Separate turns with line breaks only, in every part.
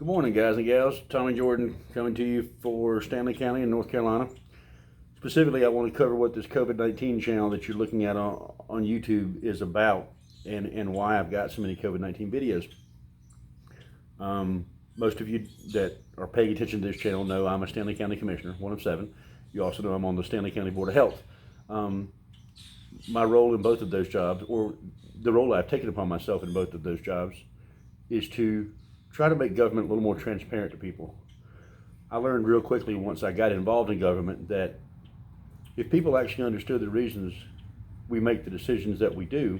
Good morning, guys and gals. Tommy Jordan coming to you for Stanley County in North Carolina. Specifically, I want to cover what this COVID-19 channel that you're looking at on YouTube is about and why I've got so many COVID-19 videos. Most of you that are paying attention to this channel know I'm a Stanley County Commissioner, one of 7. You also know I'm on the Stanley County Board of Health. My role in both of those jobs, or the role I've taken upon myself in both of those jobs, is to try to make government a little more transparent to people. I learned real quickly once I got involved in government that if people actually understood the reasons we make the decisions that we do,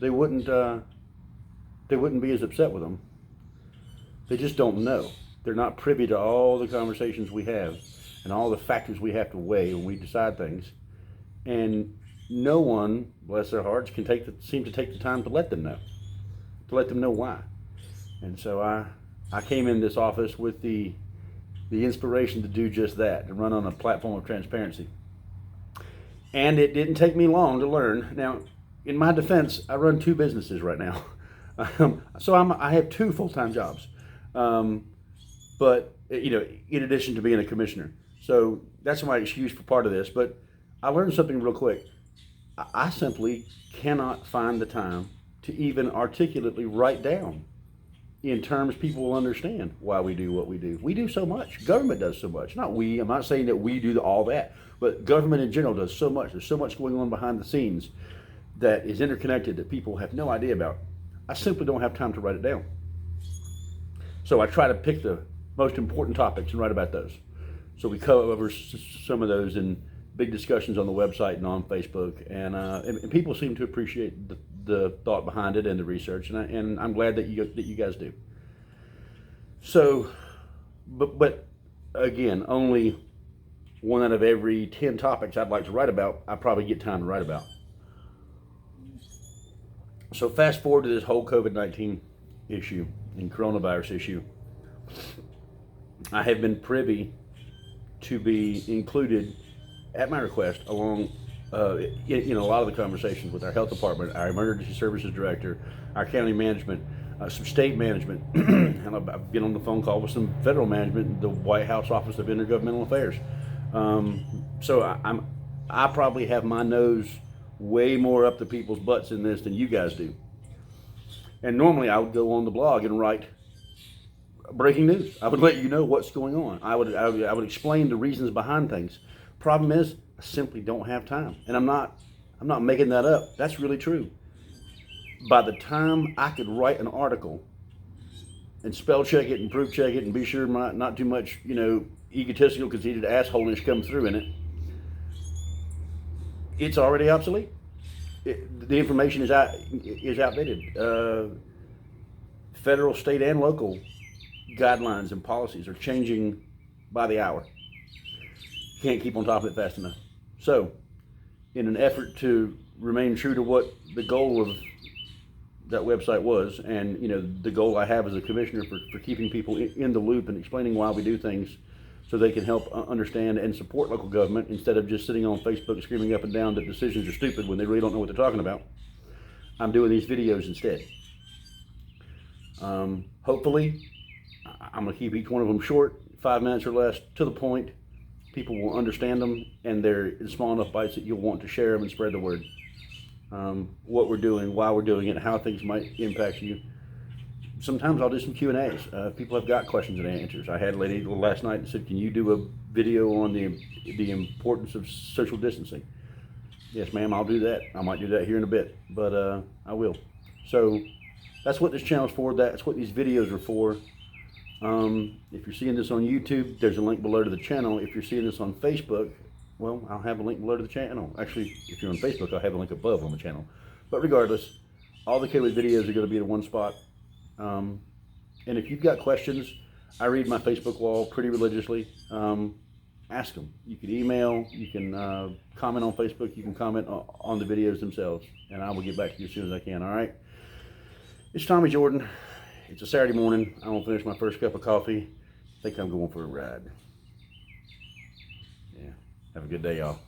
they wouldn't be as upset with them. They just don't know. They're not privy to all the conversations we have and all the factors we have to weigh when we decide things. And no one, bless their hearts, can seem to take the time to let them know why. And so I came in this office with the inspiration to do just that, to run on a platform of transparency. And it didn't take me long to learn. Now, in my defense, I run 2 businesses right now. So I have 2 full-time jobs. But, in addition to being a commissioner. So that's my excuse for part of this. But I learned something real quick. I simply cannot find the time to even articulately write down in terms people will understand why we do what we do. We do so much. Government does so much. Not we. I'm not saying that we do all that, but government in general does so much. There's so much going on behind the scenes that is interconnected that people have no idea about. I simply don't have time to write it down. So I try to pick the most important topics and write about those. So we cover some of those in big discussions on the website and on Facebook, and people seem to appreciate the thought behind it and the research, and I'm glad that you guys do. So, but again, only 1 out of every 10 topics I'd like to write about, I probably get time to write about. So fast forward to this whole COVID-19 issue and coronavirus issue. I have been privy to be included at my request along a lot of the conversations with our health department, our emergency services director, our county management, some state management, and I've been on the phone call with some federal management, the White House Office of Intergovernmental Affairs. So I probably have my nose way more up to people's butts in this than you guys do. And normally I would go on the blog and write breaking news. I would let you know what's going on. I would explain the reasons behind things. Problem is, I simply don't have time, and I'm not making that up. That's really true. By the time I could write an article and spell check it and proof check it and be sure not too much egotistical, conceited assholeish comes through in it, it's already obsolete. The information is outdated. Federal, state, and local guidelines and policies are changing by the hour. Can't keep on top of it fast enough. So, in an effort to remain true to what the goal of that website was, and the goal I have as a commissioner for keeping people in the loop and explaining why we do things so they can help understand and support local government instead of just sitting on Facebook screaming up and down that decisions are stupid when they really don't know what they're talking about, I'm doing these videos instead. Hopefully, I'm going to keep each one of them short, 5 minutes or less, to the point. People will understand them, and they're in small enough bites that you'll want to share them and spread the word. What we're doing, why we're doing it, how things might impact you. Sometimes I'll do some Q&As. People have got questions and answers. I had a lady last night that said, "Can you do a video on the importance of social distancing?" Yes, ma'am, I'll do that. I might do that here in a bit, but I will. So that's what this channel's for. That's what these videos are for. If you're seeing this on YouTube, there's a link below to the channel. If you're seeing this on Facebook, well, I'll have a link below to the channel. Actually, if you're on Facebook, I'll have a link above on the channel. But regardless, all the COVID videos are going to be in one spot. And if you've got questions, I read my Facebook wall pretty religiously. Ask them. You can email, you can comment on Facebook, you can comment on the videos themselves, and I will get back to you as soon as I can, all right? It's Tommy Jordan. It's a Saturday morning. I'm gonna finish my first cup of coffee. I think I'm going for a ride. Yeah. Have a good day, y'all.